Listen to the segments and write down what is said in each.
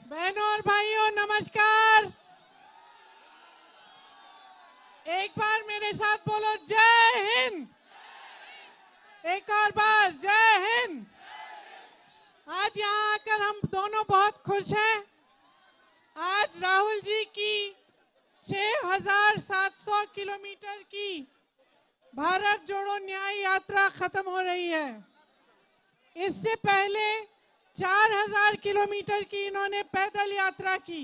बहनों और भाइयों नमस्कार। एक बार मेरे साथ बोलो जय हिंद। एक और बार जय हिंद। आज यहाँ आकर हम दोनों बहुत खुश हैं। आज राहुल जी की 6,700 किलोमीटर की भारत जोड़ो न्याय यात्रा खत्म हो रही है। इससे पहले 4,000 किलोमीटर की इन्होंने पैदल यात्रा की।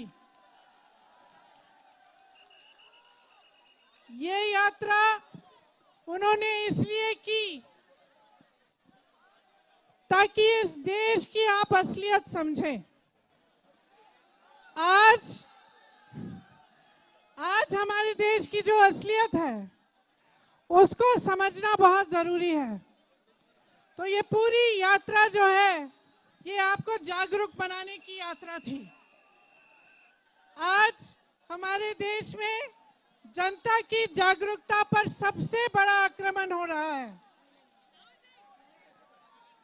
ये यात्रा उन्होंने इसलिए की ताकि इस देश की आप असलियत समझें। आज हमारे देश की जो असलियत है उसको समझना बहुत जरूरी है। तो ये पूरी यात्रा जो है ये आपको जागरूक बनाने की यात्रा थी। आज हमारे देश में जनता की जागरूकता पर सबसे बड़ा आक्रमण हो रहा है।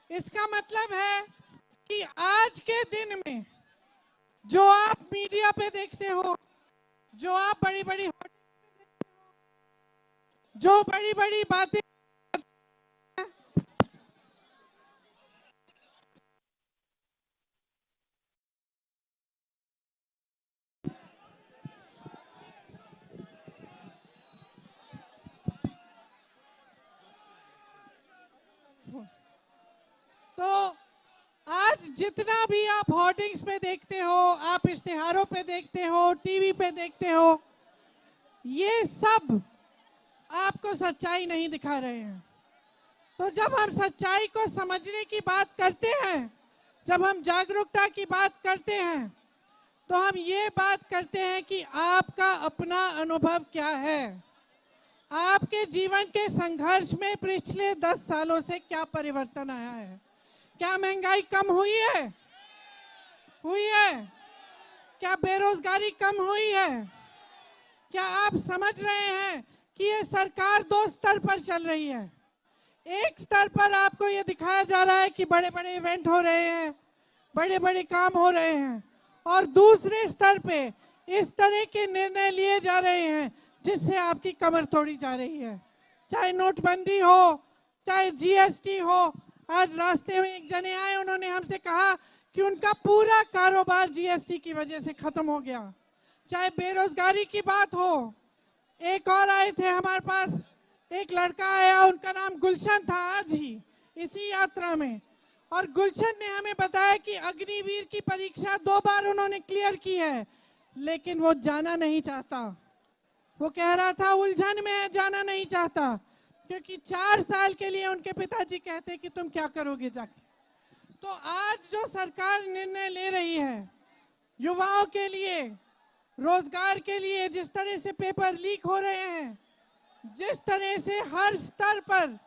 इसका मतलब है कि आज के दिन में जो आप मीडिया पे देखते हो, जो आप बड़ी बड़ी बातें तो आज जितना भी आप होर्डिंग्स पे देखते हो, आप इश्तिहारों पे देखते हो, टीवी पे देखते हो, ये सब आपको सच्चाई नहीं दिखा रहे हैं। तो जब हम सच्चाई को समझने की बात करते हैं, जब हम जागरूकता की बात करते हैं, तो हम ये बात करते हैं कि आपका अपना अनुभव क्या है। आपके जीवन के संघर्ष में पिछले 10 सालों से क्या परिवर्तन आया है? क्या महंगाई कम हुई है? हुई है? क्या बेरोजगारी कम हुई है? क्या आप समझ रहे हैं कि ये सरकार 2 स्तर पर चल रही है? एक स्तर पर आपको ये दिखाया जा रहा है कि बड़े बड़े इवेंट हो रहे हैं, बड़े बड़े काम हो रहे हैं, और दूसरे स्तर पे इस तरह के निर्णय लिए जा रहे हैं जिससे आपकी कमर तोड़ी जा रही है। चाहे नोटबंदी हो, चाहे जीएसटी हो। आज रास्ते में एक जने आए, उन्होंने हमसे कहा कि उनका पूरा कारोबार जीएसटी की वजह से खत्म हो गया। चाहे बेरोजगारी की बात हो, एक और आए थे हमारे पास, एक लड़का आया, उनका नाम गुलशन था, आज ही इसी यात्रा में। और गुलशन ने हमें बताया कि अग्निवीर की परीक्षा 2 बार उन्होंने क्लियर की है, लेकिन वो जाना नहीं चाहता। वो कह रहा था उलझन में है, जाना नहीं चाहता, क्योंकि 4 साल के लिए उनके पिताजी कहते कि तुम क्या करोगे जाके। तो आज जो सरकार निर्णय ले रही है युवाओं के लिए, रोजगार के लिए, जिस तरह से पेपर लीक हो रहे हैं, जिस तरह से हर स्तर पर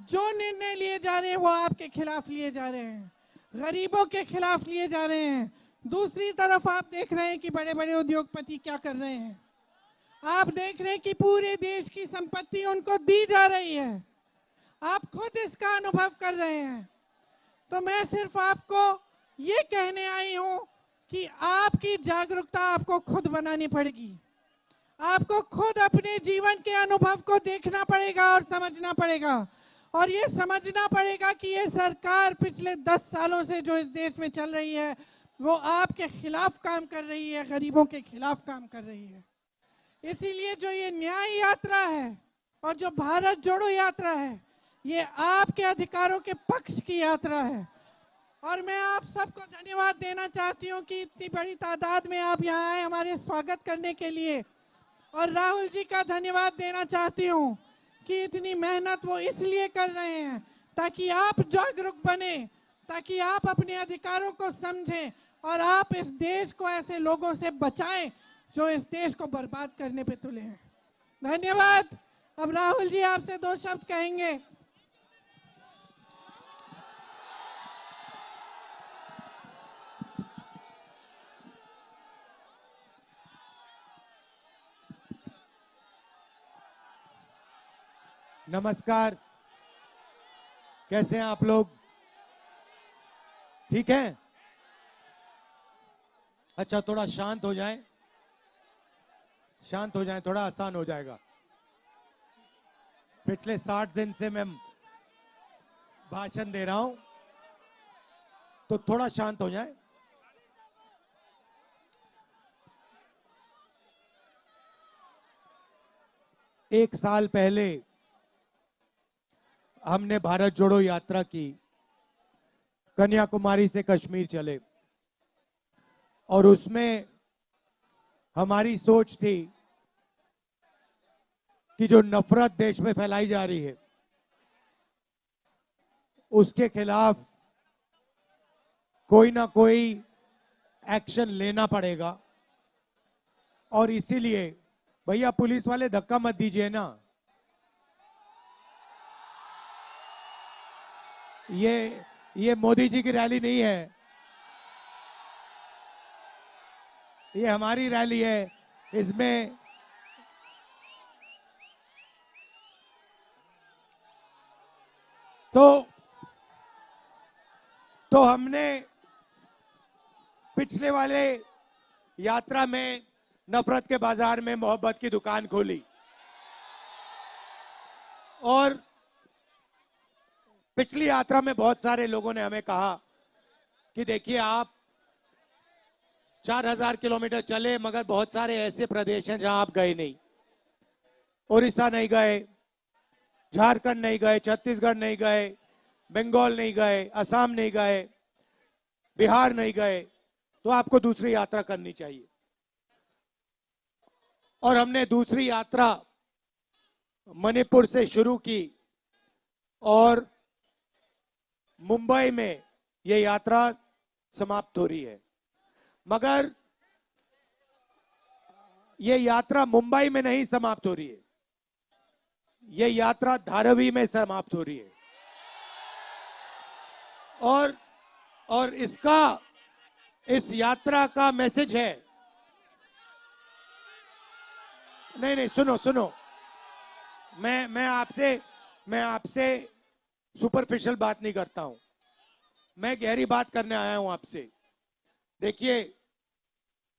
जो निर्णय लिए जा रहे हैं वो आपके खिलाफ लिए जा रहे हैं, गरीबों के खिलाफ लिए जा रहे हैं। दूसरी तरफ आप देख रहे हैं कि बड़े बड़े उद्योगपति क्या कर रहे हैं। आप देख रहे हैं कि पूरे देश की संपत्ति उनको दी जा रही है। आप खुद इसका अनुभव कर रहे हैं। तो मैं सिर्फ आपको ये कहने आई हूं कि आपकी जागरूकता आपको खुद बनानी पड़ेगी। आपको खुद अपने जीवन के अनुभव को देखना पड़ेगा और समझना पड़ेगा, और ये समझना पड़ेगा कि ये सरकार पिछले 10 सालों से जो इस देश में चल रही है वो आपके खिलाफ काम कर रही है, गरीबों के खिलाफ काम कर रही है। इसीलिए जो ये न्याय यात्रा है और जो भारत जोड़ो यात्रा है, ये आपके अधिकारों के पक्ष की यात्रा है। और मैं आप सबको धन्यवाद देना चाहती हूँ कि इतनी बड़ी तादाद में आप यहाँ आए हमारे स्वागत करने के लिए। और राहुल जी का धन्यवाद देना चाहती हूँ कि इतनी मेहनत वो इसलिए कर रहे हैं ताकि आप जागरूक बने, ताकि आप अपने अधिकारों को समझें और आप इस देश को ऐसे लोगों से बचाएं जो इस देश को बर्बाद करने पे तुले हैं। धन्यवाद। अब राहुल जी आपसे 2 शब्द कहेंगे। नमस्कार, कैसे हैं आप लोग? ठीक हैं? अच्छा, थोड़ा शांत हो जाए, शांत हो जाए, थोड़ा आसान हो जाएगा। पिछले 60 दिन से मैं भाषण दे रहा हूं, तो थोड़ा शांत हो जाए। एक साल पहले हमने भारत जोड़ो यात्रा की, कन्याकुमारी से कश्मीर चले, और उसमें हमारी सोच थी कि जो नफरत देश में फैलाई जा रही है उसके खिलाफ कोई ना कोई एक्शन लेना पड़ेगा। और इसीलिए भैया पुलिस वाले धक्का मत दीजिए ना, ये मोदी जी की रैली नहीं है, ये हमारी रैली है। इसमें तो हमने पिछले वाले यात्रा में नफरत के बाजार में मोहब्बत की दुकान खोली, और पिछली यात्रा में बहुत सारे लोगों ने हमें कहा कि देखिए आप 4000 किलोमीटर चले, मगर बहुत सारे ऐसे प्रदेश हैं जहां आप गए नहीं। उड़ीसा नहीं गए, झारखंड नहीं गए, छत्तीसगढ़ नहीं गए, बंगाल नहीं गए, असम नहीं गए, बिहार नहीं गए, तो आपको दूसरी यात्रा करनी चाहिए। और हमने दूसरी यात्रा मणिपुर से शुरू की, और मुंबई में ये यात्रा समाप्त हो रही है। मगर ये यात्रा मुंबई में नहीं समाप्त हो रही है, ये यात्रा धारावी में समाप्त हो रही है। और इस यात्रा का मैसेज है, नहीं सुनो, मैं आपसे सुपरफिशियल बात नहीं करता हूं, मैं गहरी बात करने आया हूं आपसे। देखिए,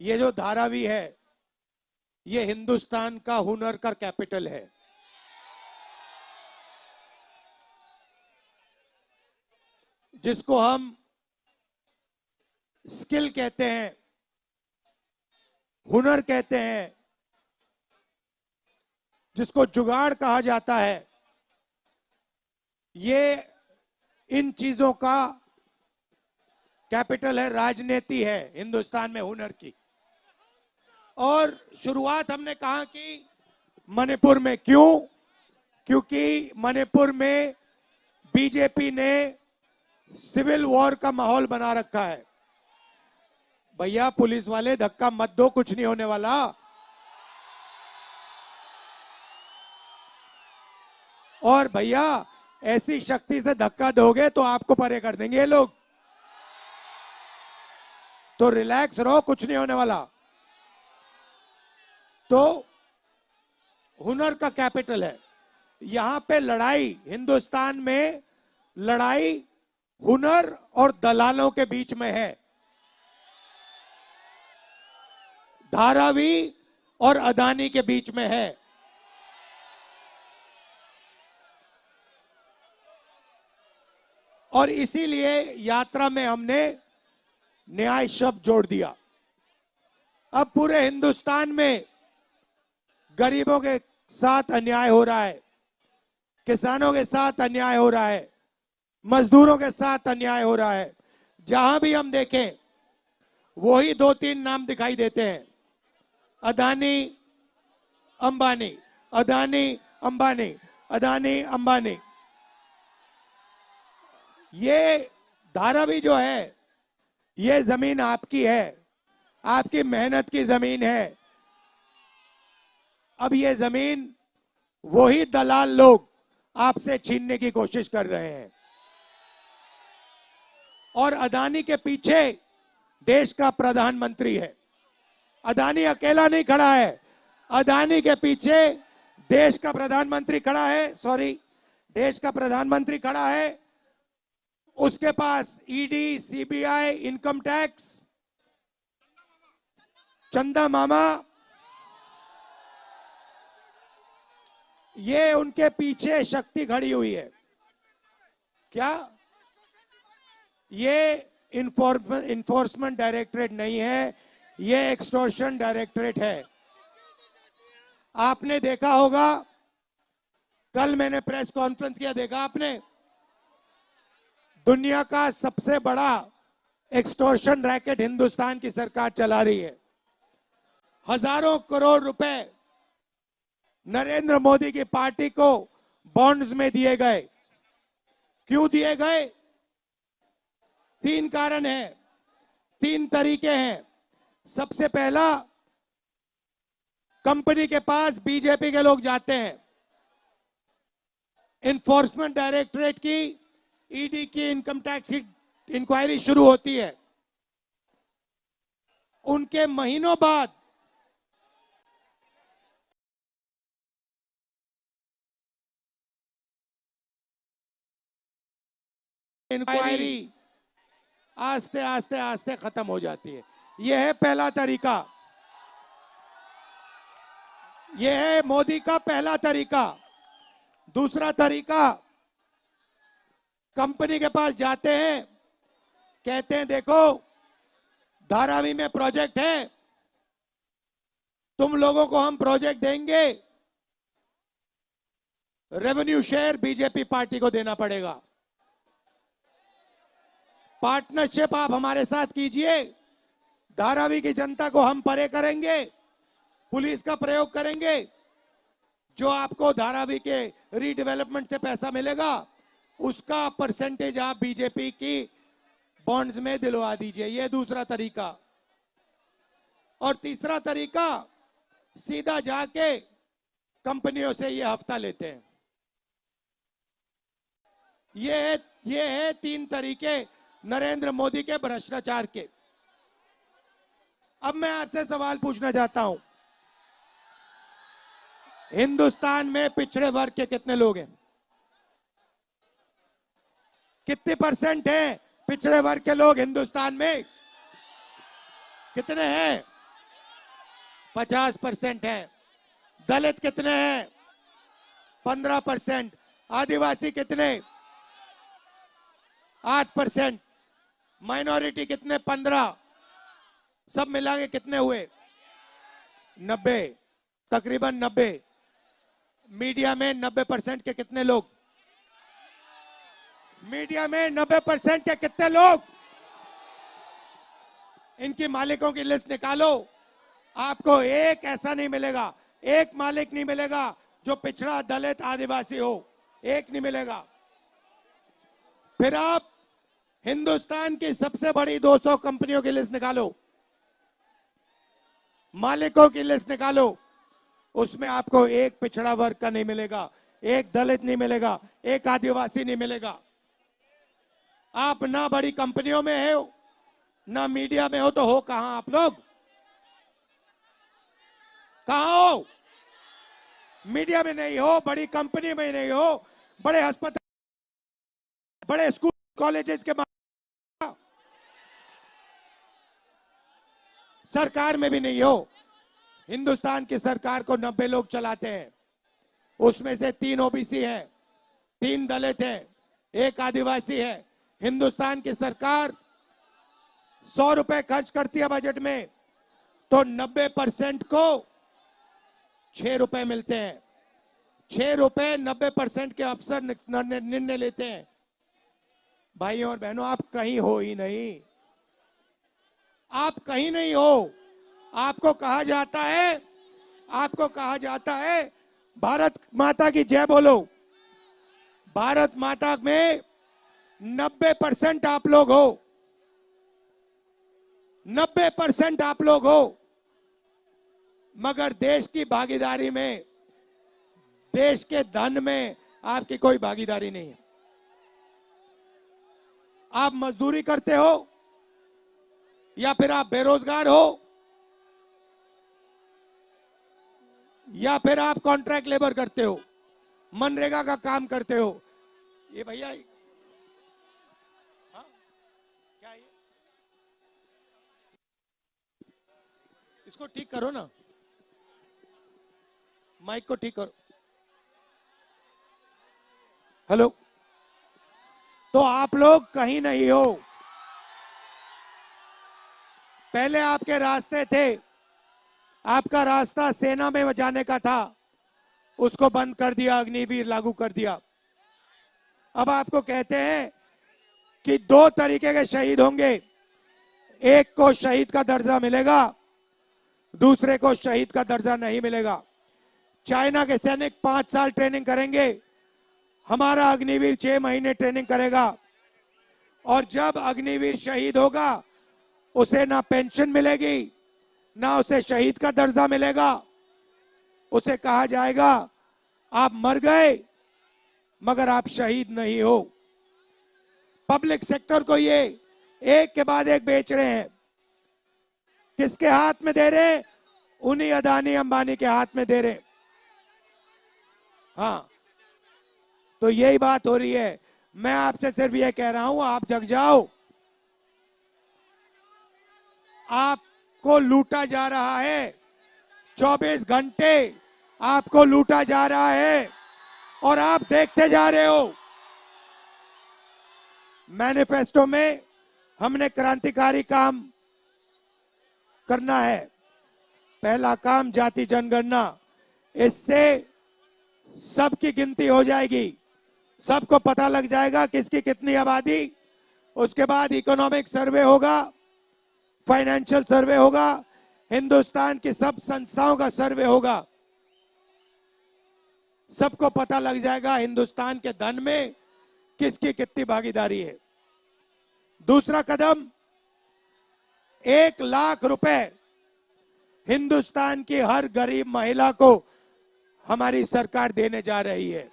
ये जो धारावी है ये हिंदुस्तान का हुनर का कैपिटल है। जिसको हम स्किल कहते हैं, हुनर कहते हैं, जिसको जुगाड़ कहा जाता है, ये इन चीजों का कैपिटल है, राजनीति है हिंदुस्तान में हुनर की। और शुरुआत हमने कहा कि मणिपुर में, क्यों? क्योंकि मणिपुर में बीजेपी ने सिविल वॉर का माहौल बना रखा है। भैया पुलिस वाले धक्का मत दो, कुछ नहीं होने वाला। और भैया ऐसी शक्ति से धक्का दोगे तो आपको परे कर देंगे ये लोग, तो रिलैक्स रहो, कुछ नहीं होने वाला। तो हुनर का कैपिटल है, यहां पे लड़ाई, हिंदुस्तान में लड़ाई हुनर और दलालों के बीच में है। धारावी और अदानी के बीच में है। और इसीलिए यात्रा में हमने न्याय शब्द जोड़ दिया। अब पूरे हिंदुस्तान में गरीबों के साथ अन्याय हो रहा है, किसानों के साथ अन्याय हो रहा है, मजदूरों के साथ अन्याय हो रहा है। जहां भी हम देखें वही 2-3 नाम दिखाई देते हैं, अदानी अंबानी, अदानी अंबानी, अदानी अंबानी। ये धारावी जो है, ये जमीन आपकी है, आपकी मेहनत की जमीन है। अब ये जमीन वही दलाल लोग आपसे छीनने की कोशिश कर रहे हैं। और अदानी के पीछे देश का प्रधानमंत्री है। अदानी अकेला नहीं खड़ा है, अदानी के पीछे देश का प्रधानमंत्री खड़ा है, देश का प्रधानमंत्री खड़ा है। उसके पास ईडी, सीबीआई, इनकम टैक्स, चंदा मामा, ये उनके पीछे शक्ति खड़ी हुई है। क्या ये इन्फोर्समेंट डायरेक्टरेट नहीं है, ये एक्सटॉर्शन डायरेक्टरेट है। आपने देखा होगा, कल मैंने प्रेस कॉन्फ्रेंस किया, देखा आपने, दुनिया का सबसे बड़ा एक्सटॉर्शन रैकेट हिंदुस्तान की सरकार चला रही है। हजारों करोड़ रुपए नरेंद्र मोदी की पार्टी को बॉन्ड्स में दिए गए। क्यों दिए गए? 3 कारण हैं, 3 तरीके हैं। सबसे पहला, कंपनी के पास बीजेपी के लोग जाते हैं, इन्फोर्समेंट डायरेक्टरेट की, ईडी की इनकम टैक्स इंक्वायरी शुरू होती है। उनके महीनों बाद इंक्वायरी आस्ते आस्ते आस्ते खत्म हो जाती है। यह है पहला तरीका, यह है मोदी का पहला तरीका। दूसरा तरीका, कंपनी के पास जाते हैं, कहते हैं देखो धारावी में प्रोजेक्ट है, तुम लोगों को हम प्रोजेक्ट देंगे, रेवेन्यू शेयर बीजेपी पार्टी को देना पड़ेगा। पार्टनरशिप आप हमारे साथ कीजिए, धारावी की जनता को हम परे करेंगे, पुलिस का प्रयोग करेंगे, जो आपको धारावी के रीडेवलपमेंट से पैसा मिलेगा उसका परसेंटेज आप बीजेपी की बॉन्ड्स में दिलवा दीजिए। यह दूसरा तरीका। और तीसरा तरीका, सीधा जाके कंपनियों से ये हफ्ता लेते हैं। ये है 3 तरीके नरेंद्र मोदी के भ्रष्टाचार के। अब मैं आपसे सवाल पूछना चाहता हूं, हिंदुस्तान में पिछड़े वर्ग के कितने लोग हैं? कितने परसेंट हैं पिछड़े वर्ग के लोग हिंदुस्तान में? कितने हैं? 50% हैं। दलित कितने हैं? 15%। आदिवासी कितने? 8%। माइनॉरिटी कितने? 15। सब मिला के कितने हुए? 90, तकरीबन 90। मीडिया में 90% के कितने लोग? मीडिया में 90% के कितने लोग? इनकी मालिकों की लिस्ट निकालो, आपको एक ऐसा नहीं मिलेगा, एक मालिक नहीं मिलेगा जो पिछड़ा, दलित, आदिवासी हो, एक नहीं मिलेगा। फिर आप हिंदुस्तान की सबसे बड़ी 200 कंपनियों की लिस्ट निकालो, मालिकों की लिस्ट निकालो, उसमें आपको एक पिछड़ा वर्ग का नहीं मिलेगा, एक दलित नहीं मिलेगा, एक आदिवासी नहीं मिलेगा। आप ना बड़ी कंपनियों में हो, ना मीडिया में हो, तो हो कहां आप लोग? कहां हो? मीडिया में नहीं हो, बड़ी कंपनी में नहीं हो, बड़े अस्पताल, बड़े स्कूल कॉलेजेस के सरकार में भी नहीं हो। हिंदुस्तान की सरकार को 90 लोग चलाते हैं, उसमें से 3 ओबीसी है, 3 दलित है, 1 आदिवासी है। हिंदुस्तान की सरकार 100 रुपए खर्च करती है बजट में, तो 90% को 6 रुपए मिलते हैं। 6 रुपए 90% के अफसर निर्णय लेते हैं। भाइयों और बहनों, आप कहीं हो ही नहीं, आप कहीं नहीं हो। आपको कहा जाता है, आपको कहा जाता है भारत माता की जय बोलो। भारत माता में 90% आप लोग हो, 90% आप लोग हो, मगर देश की भागीदारी में, देश के धन में आपकी कोई भागीदारी नहीं है। आप मजदूरी करते हो या फिर आप बेरोजगार हो या फिर आप कॉन्ट्रैक्ट लेबर करते हो, मनरेगा का काम करते हो। ये भैया, हाँ? क्या इसको ठीक करो ना, माइक को ठीक करो। हेलो, तो आप लोग कहीं नहीं हो। पहले आपके रास्ते थे, आपका रास्ता सेना में जाने का था, उसको बंद कर दिया, अग्निवीर लागू कर दिया। अब आपको कहते हैं कि 2 तरीके के शहीद होंगे, एक को शहीद का दर्जा मिलेगा, दूसरे को शहीद का दर्जा नहीं मिलेगा। चाइना के सैनिक 5 साल ट्रेनिंग करेंगे, हमारा अग्निवीर 6 महीने ट्रेनिंग करेगा, और जब अग्निवीर शहीद होगा उसे ना पेंशन मिलेगी, ना उसे शहीद का दर्जा मिलेगा। उसे कहा जाएगा आप मर गए मगर आप शहीद नहीं हो। पब्लिक सेक्टर को ये एक के बाद एक बेच रहे हैं। किसके हाथ में दे रहे हैं? उन्हीं अदानी अंबानी के हाथ में दे रहे हैं। हाँ, तो यही बात हो रही है। मैं आपसे सिर्फ ये कह रहा हूं, आप जग जाओ। आपको लूटा जा रहा है, 24 घंटे आपको लूटा जा रहा है और आप देखते जा रहे हो। मैनिफेस्टो में हमने क्रांतिकारी काम करना है। पहला काम जाति जनगणना, इससे सबकी गिनती हो जाएगी, सबको पता लग जाएगा किसकी कितनी आबादी। उसके बाद इकोनॉमिक सर्वे होगा, फाइनेंशियल सर्वे होगा, हिंदुस्तान की सब संस्थाओं का सर्वे होगा। सबको पता लग जाएगा हिंदुस्तान के धन में किसकी कितनी भागीदारी है। दूसरा कदम, 1 लाख रुपए हिंदुस्तान की हर गरीब महिला को हमारी सरकार देने जा रही है।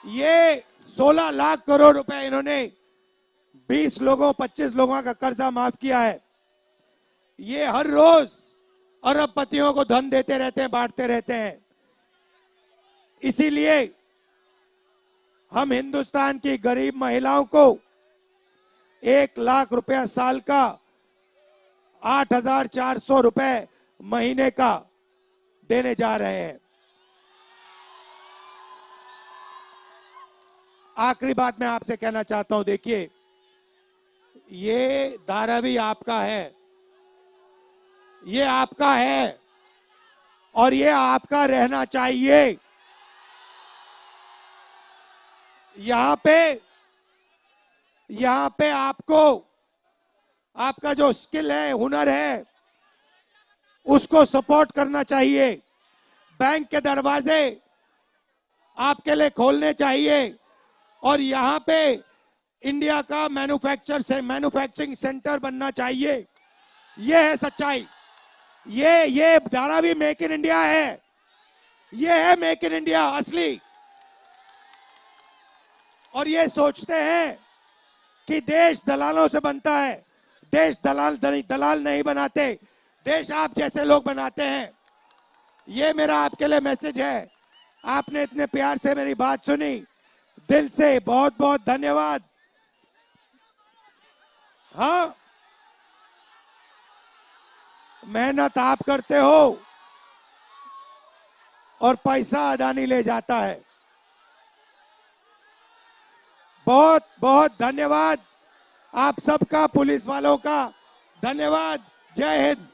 ये 16 लाख करोड़ रुपए इन्होंने 20 लोगों 25 लोगों का कर्जा माफ किया है। ये हर रोज अरबपतियों को धन देते रहते हैं, बांटते रहते हैं। इसीलिए हम हिंदुस्तान की गरीब महिलाओं को 1 लाख रुपया साल का, 8,400 रुपए महीने का देने जा रहे हैं। आखिरी बात मैं आपसे कहना चाहता हूं, देखिए ये धारावी आपका है, ये आपका है और ये आपका रहना चाहिए। यहां पे आपको आपका जो स्किल है, हुनर है, उसको सपोर्ट करना चाहिए। बैंक के दरवाजे आपके लिए खोलने चाहिए और यहां पे इंडिया का मैन्युफैक्चरिंग सेंटर बनना चाहिए। ये है सच्चाई। ये धारावी मेक इन इंडिया है, ये है मेक इन इंडिया असली। और ये सोचते हैं कि देश दलालों से बनता है। देश दलाल नहीं बनाते, देश आप जैसे लोग बनाते हैं। ये मेरा आपके लिए मैसेज है। आपने इतने प्यार से मेरी बात सुनी, दिल से बहुत बहुत धन्यवाद। हाँ, मेहनत आप करते हो और पैसा अदानी ले जाता है। बहुत बहुत धन्यवाद आप सबका, पुलिस वालों का धन्यवाद। जय हिंद।